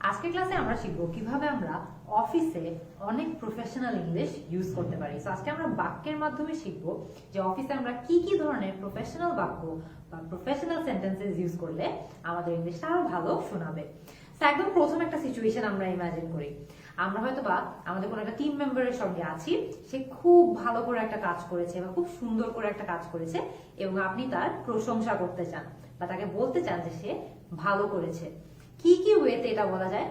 আজকের ক্লাসে আমরা শিখবো কিভাবে আমরা অফিসে অনেক প্রফেশনাল ইংলিশ ইউজ করতে পারি। সো আজকে আমরা বাক্যের মাধ্যমে শিখবো যে অফিসে আমরা কি কি ধরনের প্রফেশনাল বাক্য বা প্রফেশনাল সেন্টেন্সেস ইউজ করলে আমাদের ইংলিশটা আরো ভালো শোনাবে। সো একদম প্রথম একটা সিচুয়েশন আমরা ইমাজিন করি, আমরা হয়তো বা আমাদের কোনো একটা টিম মেম্বারের সঙ্গে আছি, সে খুব ভালো করে একটা কাজ করেছে বা খুব সুন্দর করে একটা কাজ করেছে এবং আপনি তার প্রশংসা করতে চান বা তাকে বলতে চান যে সে ভালো করেছে। কি কি ওয়েতে এটা বলা যায়?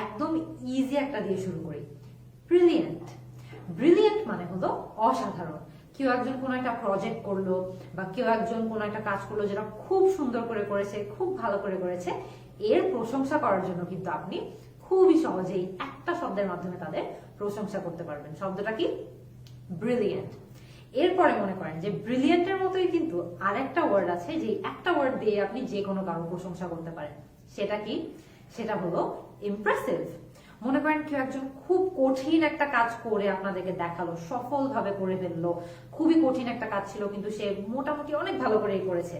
একদম ইজি একটা দিয়ে শুরু করি, ব্রিলিয়েন্ট। ব্রিলিয়েন্ট মানে হলো অসাধারণ। কেউ একজন কোনো একটা প্রজেক্ট করলো বা কেউ একজন কোনো একটা কাজ করলো যেটা খুব সুন্দর করে করেছে, খুব ভালো করে করেছে, এর প্রশংসা করার জন্য কিন্তু আপনি খুবই সহজেই একটা শব্দের মাধ্যমে তাদের প্রশংসা করতে পারবেন। শব্দটা কি? ব্রিলিয়েন্ট। এরপরে মনে করেন যে ব্রিলিয়েন্টের মতোই কিন্তু আরেকটা ওয়ার্ড আছে, যে একটা ওয়ার্ড দিয়ে আপনি যে কোনো কারো প্রশংসা করতে পারেন। সেটা কি? সেটা হলো ইমপ্রেসিভ। মনে করেন কেউ একজন খুব কঠিন একটা কাজ করে আপনাদেরকে দেখালো, সফলভাবে করে ফেললো, খুবই কঠিন একটা কাজ ছিল কিন্তু সে মোটামুটি অনেক ভালো করেই করেছে।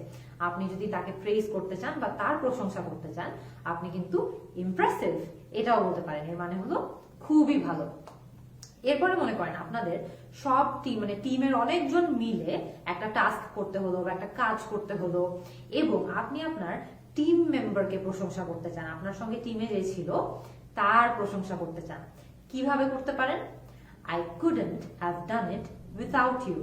আপনি যদি তাকে প্রেইজ করতে চান বা তার প্রশংসা করতে চান, আপনি কিন্তু ইমপ্রেসিভ এটাও বলতে পারেন। এর মানে হলো খুবই ভালো। এরপরে মনে করেন আপনাদের সব টিম, মানে টিমের অনেকজন মিলে একটা টাস্ক করতে হলো বা একটা কাজ করতে হলো এবং আপনি আপনার টিম মেম্বারকে প্রশংসা করতে চান, আপনার সঙ্গে টিমে যে ছিল তার প্রশংসা করতে চান। কিভাবে করতে পারেন? I couldn't have done it without you.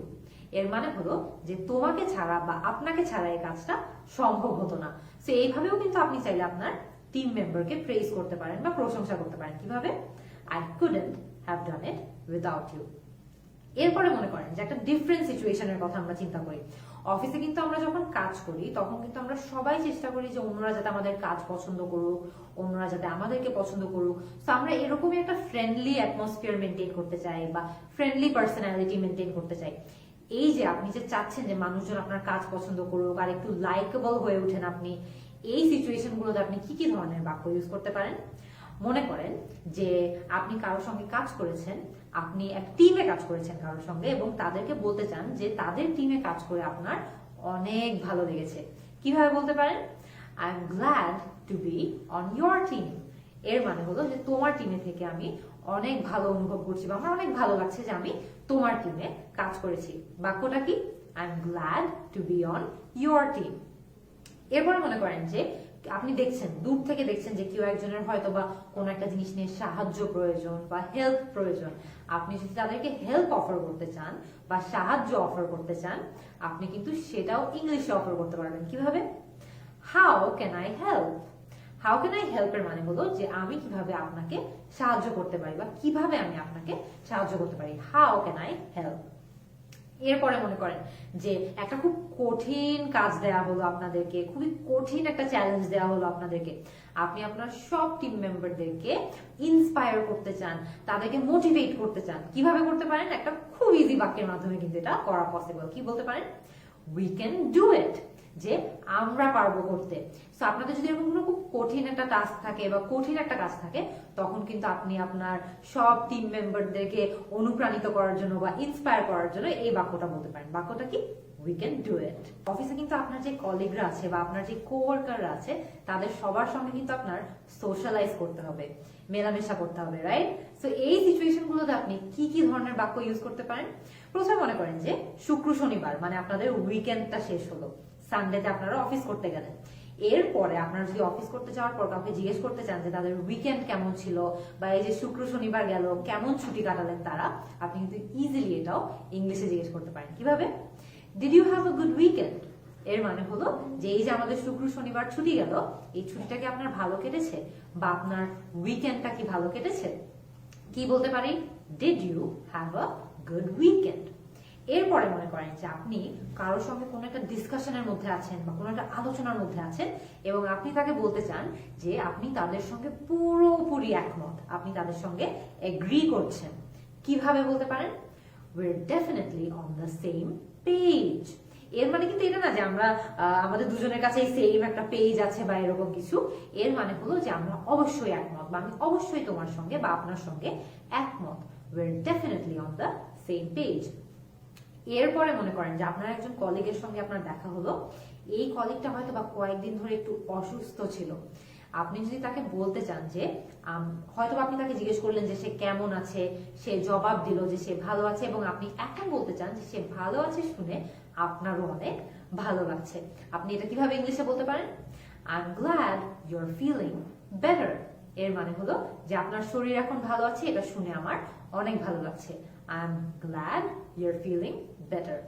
এর মানে হলো যে তোমাকে ছাড়া বা আপনাকে ছাড়া এই কাজটা সম্ভব হতো না। সো এইভাবেও কিন্তু আপনি চাইলে আপনার টিম মেম্বারকে প্রেইজ করতে পারেন বা প্রশংসা করতে পারেন। কিভাবে? I couldn't have done it without you. এরপরে মনে করেন যে একটা ডিফারেন্ট সিচুয়েশনের কথা আমরা চিন্তা করি। অফিসে কিন্তু আমরা যখন কাজ করি তখন কিন্তু আমরা সবাই চেষ্টা করি যে অন্যরা যাতে আমাদের কাজ পছন্দ করুক, অন্যরা যাতে আমাদেরকে পছন্দ করুক। তো আমরা এরকমই একটা ফ্রেন্ডলি অ্যাটমসফিয়ার মেনটেন করতে চাই বা ফ্রেন্ডলি পার্সোনালিটি মেনটেন করতে চাই। এই যে আপনি যে চাচ্ছেন যে মানুষজন আপনার কাজ পছন্দ করুক আর একটু লাইকেবল হয়ে ওঠেন আপনি, এই সিচুয়েশন গুলোতে আপনি কি কি ধরনের বাক্য ইউজ করতে পারেন? মনে করেন যে আপনি কারোর সঙ্গে কাজ করেছেন, আপনি এক টিমে কাজ করেছেন কারোর সঙ্গে এবং তাদেরকে বলতে চান যে তাদের টিমে কাজ করে আপনার অনেক ভালো লেগেছে। কিভাবে বলতে পারেন? I am glad to be on your team. এর মানে হলো যে তোমার টিমে থেকে আমি অনেক ভালো অনুভব করছি বা আমার অনেক ভালো লাগছে যে আমি তোমার টিমে কাজ করেছি। বাক্যটা কি? I am glad to be on your team. এরপরে মনে করেন যে আপনি দেখছেন, দূর থেকে দেখছেন যে কেউ একজনের হয়তো বা কোনো একটা জিনিস নিয়ে সাহায্য প্রয়োজন বা হেল্প প্রয়োজন। আপনি যদি তাদেরকে হেল্প অফার করতে চান বা সাহায্য অফার করতে চান, আপনি কিন্তু সেটাও ইংলিশে অফার করতে পারবেন। কিভাবে? How can I help. How can I help এর মানে হলো যে আমি কিভাবে আপনাকে সাহায্য করতে পারি বা কিভাবে আমি আপনাকে সাহায্য করতে পারি। How can I help. এরপরে মনে করেন যে একটা খুব কঠিন কাজ দেয়া হলো আপনাদেরকে, খুবই কঠিন একটা চ্যালেঞ্জ দেওয়া হলো আপনাদেরকে। আপনি আপনার সব টিম মেম্বারদেরকে ইন্সপায়ার করতে চান, তাদেরকে মোটিভেট করতে চান। কিভাবে করতে পারেন? একটা খুব ইজি বাক্যের মাধ্যমে কিন্তু এটা করা পসিবল। কি বলতে পারেন? We can do it. যে আমরা পারবো করতে। সো আপনাদের যদি এরকম কোনো খুব কঠিন একটা টাস্ক থাকে বা কঠিন একটা কাজ থাকে, তখন কিন্তু আপনি আপনার সব টিম মেম্বারদেরকে অনুপ্রাণিত করার জন্য বা ইন্সপায়ার করার জন্য এই বাক্যটা বলতে পারেন। বাক্যটা কি? We can do it. অফিসে কিন্তু আপনার যে কলিগরা আছে বা আপনার যে কোওয়ার্কাররা আছে, তাদের সবার সঙ্গে কিন্তু আপনার সোশ্যালাইজ করতে হবে, মেলামেশা করতে হবে, রাইট? সো এই সিচুয়েশন গুলোতে আপনি কি কি ধরনের বাক্য ইউজ করতে পারেন? প্রথমে মনে করেন যে শুক্র শনিবার মানে আপনাদের উইকেন্ডটা শেষ হলো, সানডেতে আপনারা অফিস করতে গেলেন। এরপরে আপনারা যদি অফিস করতে যাওয়ার পর কাউকে জিজ্ঞেস করতে চান যে তাদের উইকেন্ড কেমন ছিল বা এই যে শুক্র শনিবার গেল কেমন ছুটি কাটালেন তারা, আপনি কিন্তু ইজিলি এটাও ইংলিশে জিজ্ঞেস করতে পারেন। কিভাবে? Did you have a good weekend. এর মানে হলো যে এই যে আমাদের শুক্র শনিবার ছুটি গেল, এই ছুটিটা কি আপনার ভালো কেটেছে বা আপনার উইকেন্ডটা কি ভালো কেটেছে? কি বলতে পারি? Did you have a good weekend. এরপরে মনে করেন যে আপনি কারোর সঙ্গে কোনো একটা ডিসকাশনের মধ্যে আছেন বা কোনো একটা আলোচনার মধ্যে আছেন এবং আপনি তাকে বলতে চান যে আপনি তাদের সঙ্গে পুরোপুরি একমত, আপনি তাদের সঙ্গে এগ্রি করছেন। কিভাবে বলতে পারেন? We're definitely on the same page. এর মানে কিন্তু এটা না যে আমরা আমাদের দুজনের কাছে সেম একটা পেজ আছে বা এরকম কিছু। এর মানে হলো যে আমরা অবশ্যই একমত বা আমি অবশ্যই তোমার সঙ্গে বা আপনার সঙ্গে একমত। We're definitely on the same page. এরপরে মনে করেন যে আপনার একজন কলিগের সঙ্গে আপনার দেখা হলো, এই কলিগটা হয়তো বা কয়েকদিন ধরে একটু অসুস্থ ছিল। আপনি যদি তাকে বলতে চান যে হয়তো আপনি তাকে জিজ্ঞেস করলেন যে সে কেমন আছে, সে জবাব দিল যে সে ভালো আছে, এবং আপনি এখন বলতে চান যে সে ভালো আছে শুনে আপনারও অনেক ভালো লাগছে। আপনি এটা কিভাবে ইংলিশে বলতে পারেন? I'm glad you're feeling better। এর মানে হলো যে আপনার শরীর এখন ভালো আছে, এটা শুনে আমার অনেক ভালো লাগছে। I'm glad you're feeling better।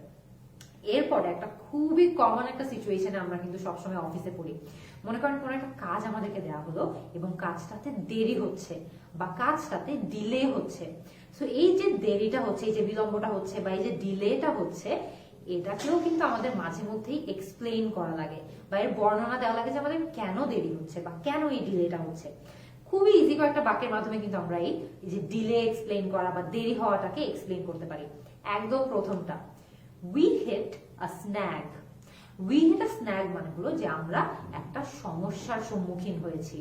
এরপরে একটা খুবই কমন একটা সিচুয়েশনে আমরা কিন্তু সবসময় অফিসে পড়ি। মনে করেন কোনো একটা কাজ আমাদেরকে দেওয়া হলো এবং কাজটাতে দেরি হচ্ছে বা কাজটাতে ডিলে হচ্ছে। সো এই যে দেরিটা হচ্ছে, এই যে বিলম্বটা হচ্ছে বা এই যে ডিলেটা হচ্ছে, এটাকেও কিন্তু আমাদের মাঝে মধ্যেই এক্সপ্লেইন করা লাগে বা এর বর্ণনা দেওয়া লাগে যে আমাদের কেন দেরি হচ্ছে বা কেন এই ডিলেটা হচ্ছে। খুবই ইজি কয়েকটা বাক্যের মাধ্যমে কিন্তু আমরা এই যে ডিলে এক্সপ্লেইন করা বা দেরি হওয়াটাকে এক্সপ্লেইন করতে পারি। একদম প্রথমটা, we hit a snag। we hit a snag মানে হলো যে আমরা একটা সমস্যার সম্মুখীন হয়েছি।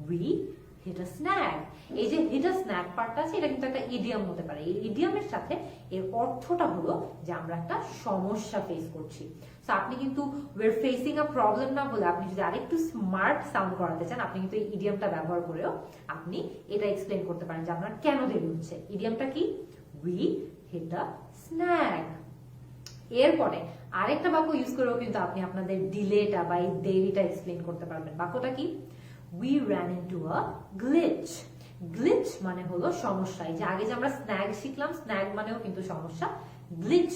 we hit a snag। এই যে hit a snag পার্টটা আছে, এটা কিন্তু একটা ইডিয়াম হতে পারে। এই ইডিয়ামের সাথে এর অর্থটা হলো যে আমরা একটা সমস্যা ফেস করছি। সো আপনি কিন্তু we're facing a problem না বলে আপনি যদি আরেকটু স্মার্ট সাউন্ড করাতে চান, আপনি কিন্তু এই ইডিয়ামটা ব্যবহার করেও আপনি এটা এক্সপ্লেইন করতে পারেন যে আপনার কেন দেরি হচ্ছে। ইডিয়ামটা কি? we hit a snag। এরপরে আরেকটা বাক্য ইউজ করেও কিন্তু আপনি আপনাদের ডিলেটা বা এই দেরিটা এক্সপ্লেইন করতে পারবেন। বাক্যটা কি? we ran into a glitch। glitch মানে হলো সমস্যা। এই যে আগে যে আমরা স্ন্যাগ শিখলাম, স্ন্যাগ মানেও কিন্তু সমস্যা, গ্লিচ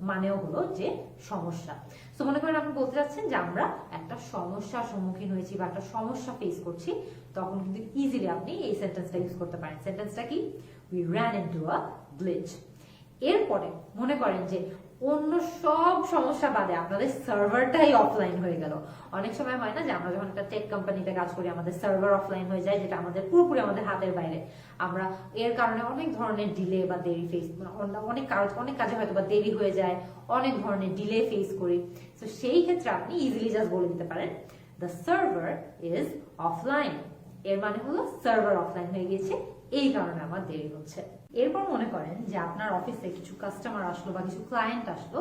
মানেও হলো যে সমস্যা। সো মনে করেন আপনি বলতে চাচ্ছেন যে আমরা একটা সমস্যার সম্মুখীন হয়েছি বা একটা সমস্যা ফেস করছি, তখন কিন্তু ইজিলি আপনি এই সেন্টেন্সটা ইউজ করতে পারেন। সেন্টেন্সটা কি? we ran into a glitch। এরপরে মনে করেন যে অন্য সব সমস্যা বাদে আপনাদের সার্ভারটাই অফলাইন হয়ে গেল। অনেক সময় হয় না যে আমরা যখন একটা টেক কোম্পানিতে কাজ করি আমাদের সার্ভার অফলাইন হয়ে যায়, যেটা আমাদের পুরোপুরি আমাদের হাতের বাইরে। আমরা এর কারণে অনেক ধরনের ডিলে বা দেরি ফেস, অনেক কাজে হয়তো বা দেরি হয়ে যায়, অনেক ধরনের ডিলে ফেস করি। তো সেই ক্ষেত্রে আপনি ইজিলি জাস্ট বলে দিতে পারেন দ্য সার্ভার ইজ অফলাইন। এর মানে হলো সার্ভার অফলাইন হয়ে গেছে, এই কারণে আমার দেরি হচ্ছে। এরপর মনে করেন যে আপনার অফিসে কিছু কাস্টমার আসলো বা কিছু ক্লায়েন্ট আসলো,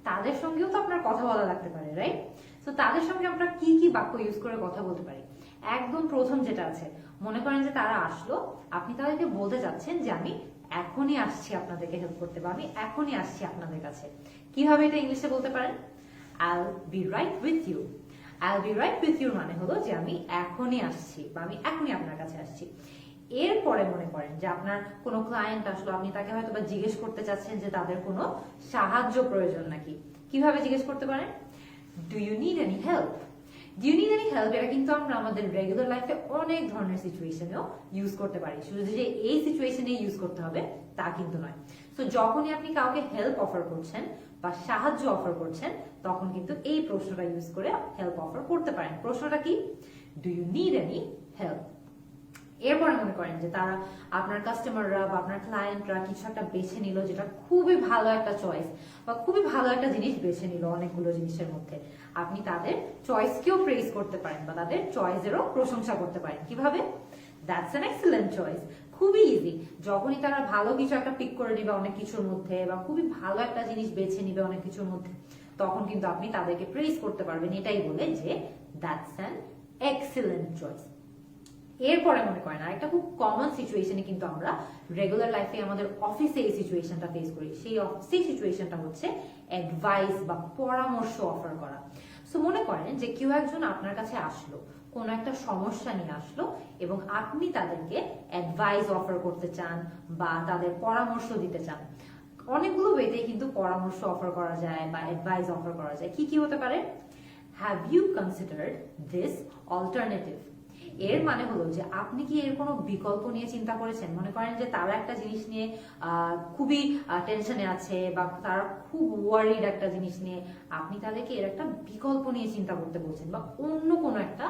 তাদের সঙ্গেও তো আপনার কথা বলা লাগতে পারে, রাইট? তো তাদের সঙ্গে আমরা কি কি বাক্য ইউজ করে কথা বলতে পারি? একদম প্রথম যেটা আছে, মনে করেন যে তারা আসলো, আপনি তাদেরকে বলতে চাচ্ছেন যে আমি এখনই আসছি আপনাদেরকে হেল্প করতে, বা আমি এখনই আসছি আপনাদের কাছে। কিভাবে এটা ইংলিশে বলতে পারেন? I'll be right with you। I'll be right with you মানে হলো যে আমি এখনই আসছি বা আমি এখনই আপনার কাছে আসছি। এরপরে মনে করেন যে আপনার কোনো ক্লায়েন্ট আসলো, আপনি তাকে হয়তো বা জিজ্ঞেস করতে চাচ্ছেন যে তাদের কোনো সাহায্য প্রয়োজন নাকি। কিভাবে জিজ্ঞেস করতে পারেন? Do you need any help. Do you need any help এটা কিন্তু আমরা আমাদের রেগুলার লাইফে অনেক ধরনের সিচুয়েশনেও ইউজ করতে পারি। শুধু যে এই সিচুয়েশনে ইউজ করতে হবে তা কিন্তু নয়। তো যখনই আপনি কাউকে হেল্প অফার করছেন বা সাহায্য অফার করছেন, তখন কিন্তু এই প্রশ্নটা ইউজ করে হেল্প অফার করতে পারেন। প্রশ্নটা কি? Do you need any help. এরপরে মনে করেন যে তারা আপনার কাস্টমাররা বা আপনার ক্লায়েন্টরা কিছু একটা বেছে নিল, যেটা খুবই ভালো একটা চয়েস বা খুবই ভালো একটা জিনিস বেছে নিল অনেকগুলো জিনিসের মধ্যে। আপনি তাদের চয়েসকেও প্রেজ করতে পারেন বা তাদের চয়েসেরও প্রশংসা করতে পারেন। কিভাবে? That's an excellent choice. খুবই ইজি। যখনই তারা ভালো কিছু একটা পিক করে নিবে অনেক কিছুর মধ্যে বা খুবই ভালো একটা জিনিস বেছে নিবে অনেক কিছুর মধ্যে, তখন কিন্তু আপনি তাদেরকে প্রেজ করতে পারবেন এটাই বলে যে দ্যাটস অ্যান এক্সেলেন্ট চয়েস। এরপরে মনে করেন আরেকটা খুব কমন সিচুয়েশনে কিন্তু আমরা রেগুলার লাইফে আমাদের অফিসে এই সিচুয়েশনটা ফেস করি। সেই সিচুয়েশনটা হচ্ছে অ্যাডভাইস বা পরামর্শ অফার করা। সো মনে করেন যে কেউ একজন আপনার কাছে আসলো, কোন একটা সমস্যা নিয়ে আসলো, এবং আপনি তাদেরকে অ্যাডভাইস অফার করতে চান বা তাদের পরামর্শ দিতে চান। অনেকগুলো ওয়েতে কিন্তু পরামর্শ অফার করা যায় বা অ্যাডভাইস অফার করা যায়। কি কি হতে পারে? Have you considered this alternative. এর মানে হলো যে আপনি কি এর কোনো বিকল্প নিয়ে চিন্তা করেছেন? মনে করেন যে তারা একটা জিনিস নিয়ে খুবই টেনশনে আছে বা তারা খুব ওয়ারিড একটা জিনিস নিয়ে, আপনি তাদেরকে এর একটা বিকল্প নিয়ে চিন্তা করতে বলছেন বা অন্য কোনো একটা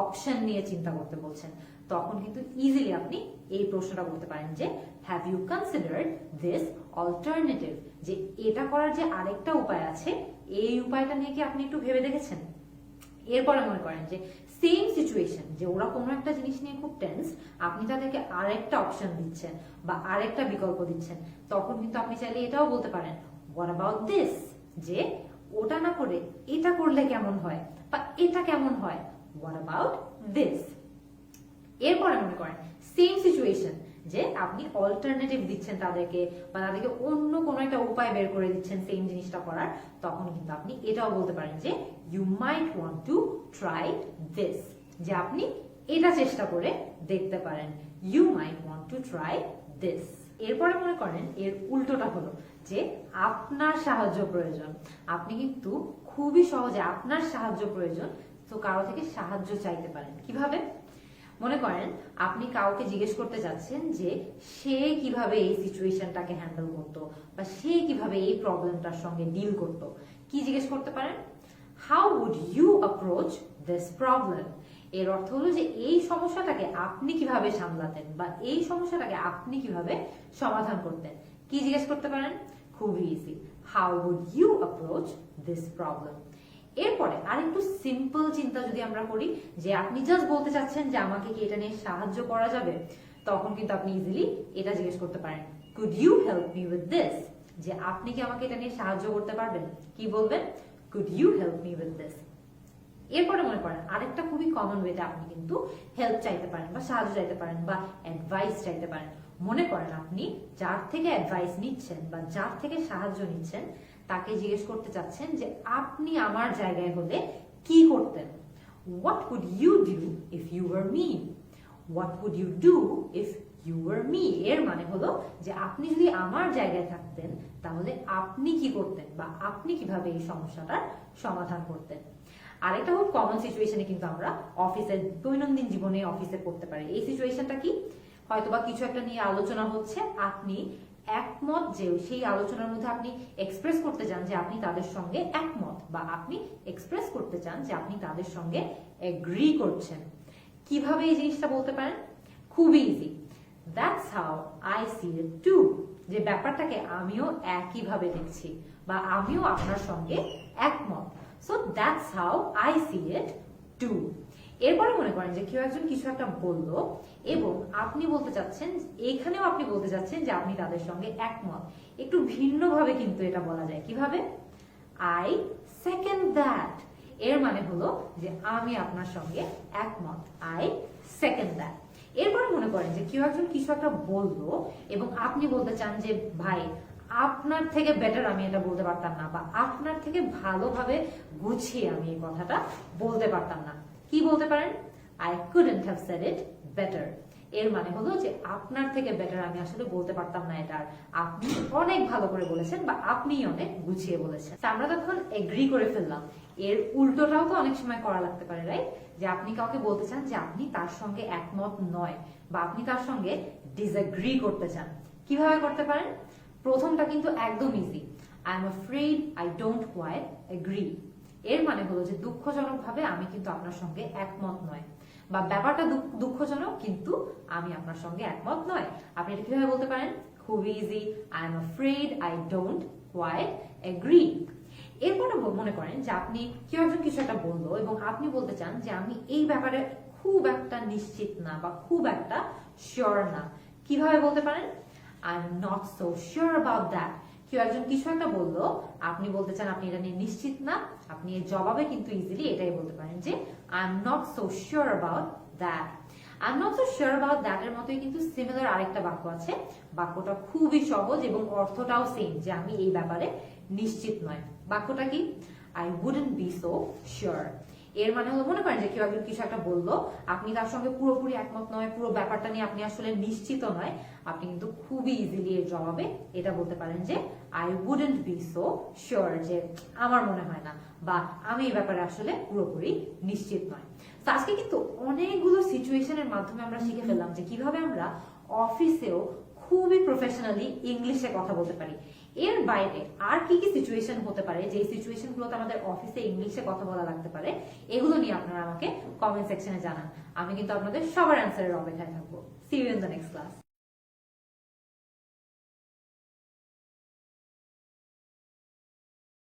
অপশন নিয়ে চিন্তা করতে বলছেন। তখন কিন্তু ইজিলি আপনি এই প্রশ্নটা করতে পারেন যে have you considered this alternative, যে এটা করার যে আরেকটা উপায় আছে, এই উপায়টা নিয়ে কি আপনি একটু ভেবে দেখেছেন? এরপরে মনে করেন যে সেম সিচুয়েশন, যে ওরা কোনো একটা জিনিস নিয়ে খুব টেন্স, আপনি তাদেরকে আরেকটা অপশন দিচ্ছেন বা আরেকটা বিকল্প দিচ্ছেন, তখন কিন্তু আপনি চাইলে এটাও বলতে পারেন হোয়াট অ্যাবাউট দিস, যে ওটা না করে এটা করলে কেমন হয় বা এটা কেমন হয়, হোয়াট অ্যাবাউট দিস। এরপরে মনে করেন সেম সিচুয়েশন, যে আপনি অল্টারনেটিভ দিচ্ছেন তাদেরকে, বা তাদেরকে অন্য কোনো একটা উপায় বের করে দিচ্ছেন সেম জিনিসটা করার, তখন কিন্তু আপনি এটাও বলতে পারেন যে you might want to try this, যে আপনি এটা চেষ্টা করে দেখতে পারেন, you might want to try this. এরপরে মনে করেন এর উল্টোটা হলো যে আপনার সাহায্য প্রয়োজন। আপনি কিন্তু খুবই সহজে আপনার সাহায্য প্রয়োজন তো কারো থেকে সাহায্য চাইতে পারেন। কিভাবে? মনে করেন আপনি কাউকে জিজ্ঞেস করতে যাচ্ছেন যে সে কিভাবে এই সিচুয়েশনটাকে হ্যান্ডেল করতো, বা সে কিভাবে এই প্রবলেমটার সঙ্গে ডিল করতো। কি জিজ্ঞেস করতে পারেন? How would you approach this problem. এর অর্থ হলো যে এই সমস্যাটাকে আপনি কিভাবে সামলাতেন, বা এই সমস্যাটাকে আপনি কিভাবে সমাধান করতেন। কি জিজ্ঞেস করতে পারেন? খুবই easy, how would you approach this problem. এরপরে আরেকটু সিম্পল চিন্তা যদি আমরা করি, যে আপনি জাস্ট বলতে চাচ্ছেন যে আমাকে কি এটা নিয়ে সাহায্য করা যাবে, তখন কিন্তু আপনি ইজিলি এটা জিজ্ঞেস করতে পারেন, could you help me with this, যে আপনি কি আমাকে এটা নিয়ে সাহায্য করতে পারবেন। কি বলবেন? Could you help me with this. এরপরে মনে করেন আরেকটা খুবই কমন ওয়েতে আপনি কিন্তু হেল্প চাইতে পারেন, বা সাহায্য চাইতে পারেন, বা অ্যাডভাইস চাইতে পারেন। মনে করেন আপনি যার থেকে অ্যাডভাইস নিচ্ছেন বা যার থেকে সাহায্য নিচ্ছেন তাকে জিজ্ঞেস করতে চাচ্ছেন যে আপনি আমার জায়গায় হলে কি করতেন। What would you do if you were me, what would you do if you were me. এর মানে হলো যে আপনি যদি আমার জায়গায় থাকতেন তাহলে আপনি কি করতেন, বা আপনি কিভাবে এই সমস্যাটার সমাধান করতেন। আরেকটা খুব কমন সিচুয়েশনে কিন্তু আমরা অফিসের দৈনন্দিন জীবনে অফিসে পড়তে পারি। এই সিচুয়েশনটা কি? হয়তোবা কিছু একটা নিয়ে আলোচনা হচ্ছে, আপনি একমত যে সেই আলোচনার মধ্যে আপনি এক্সপ্রেস করতে চান যে আপনি তাদের সঙ্গে একমত, বা আপনি এক্সপ্রেস করতে চান যে আপনি তাদের সঙ্গে এগ্রি করছেন। কিভাবে এই জিনিসটা বলতে পারেন? খুবই easy, that's how I see it too, যে ব্যাপারটাকে আমিও একইভাবে দেখছি, বা আমিও আপনার সঙ্গে একমত। So that's how I see it too. এরপরে মনে করেন যে কেউ একজন কিছু একটা বললো এবং আপনি বলতে চাচ্ছেন, এখানেও আপনি বলতে চাচ্ছেন যে আপনি তাদের সঙ্গে একমত। একটু ভিন্নভাবে কিন্তু এটা বলা যায়। কিভাবে? I second that. এর মানে হলো যে আমি আপনার সঙ্গে একমত, আই সেকেন্ড দ্যাট। এরপরে মনে করেন যে কেউ একজন কিছু একটা বললো এবং আপনি বলতে চান যে ভাই আপনার থেকে বেটার আমি এটা বলতে পারতাম না, বা আপনার থেকে ভালোভাবে গুছিয়ে আমি এই কথাটা বলতে পারতাম না। কি বলতে পারেন? I couldn't have said it better. এর মানে হলো যে আপনার থেকে বেটার আমি আসলে বলতে পারতাম না এটা, আপনি অনেক ভালো করে বলেছেন, বা আপনি অনেক গুছিয়ে বলেছেন। আমরা তখন এগ্রি করে ফেললাম। এর উল্টোটাও তো অনেক সময় করা লাগতে পারে, রাইট? যে আপনি কাউকে বলতে চান যে আপনি তার সঙ্গে একমত নয়, বা আপনি তার সঙ্গে ডিসএগ্রি করতে চান। কিভাবে করতে পারেন? প্রথমটা কিন্তু একদম easy, I am afraid I don't quite agree. এর মানে হলো যে দুঃখজনক ভাবে আমি কিন্তু আপনার সঙ্গে একমত নয়, বা ব্যাপারটা দুঃখজনক কিন্তু আমি আপনার সঙ্গে একমত নয়। আপনি এটা কিভাবে বলতে পারেন? খুব easy, I am afraid I don't quite agree. এরপরে মনে করেন যে আপনি কেউ একজন কিছু একটা বললো এবং আপনি বলতে চান যে আমি এই ব্যাপারে খুব একটা নিশ্চিত না, বা খুব একটা শিওর না। কিভাবে বলতে পারেন? I am not so sure about that. কেউ একজন কিছু একটা বললো, আপনি বলতে চান আপনি এটা নিয়ে নিশ্চিত না, আপনি এর জবাবে কিন্তু ইজিলি এটাই বলতে পারেন যে I am not so sure about that. I am not so sure about that এর মতোই কিন্তু সিমিলার আরেকটা বাক্য আছে। বাক্যটা খুবই সহজ এবং অর্থটাও সেম, যে আমি এই ব্যাপারে নিশ্চিত নয়। বাক্যটা কি? I wouldn't be so sure. এর মানে হলো মনে করেন যে কেউ একজন কিছু একটা বললো, আপনি তার সঙ্গে পুরোপুরি একমত নয়, পুরো ব্যাপারটা নিয়ে আপনি আসলে নিশ্চিত নয়, আপনি কিন্তু খুবই ইজিলি এর জবাবে এটা বলতে পারেন যে I wouldn't be so sure, যে আমার মনে হয় না, বা আমি এই ব্যাপারে আসলে পুরোপুরি নিশ্চিত নয়। তো আজকে কিন্তু অনেকগুলো সিচুয়েশনের মাধ্যমে আমরা শিখে ফেললাম যে কিভাবে আমরা অফিসেও খুবই প্রফেশনালি ইংলিশে কথা বলতে পারি। এর বাইরে আর কি কি সিচুয়েশন হতে পারে, যে সিচুয়েশন গুলোতে আমাদের অফিসে ইংলিশে কথা বলা লাগতে পারে, এগুলো নিয়ে আপনারা আমাকে কমেন্ট সেকশনে জানান। আমি কিন্তু আপনাদের সবার অ্যান্সারের অপেক্ষায় থাকবো। See you in the next class.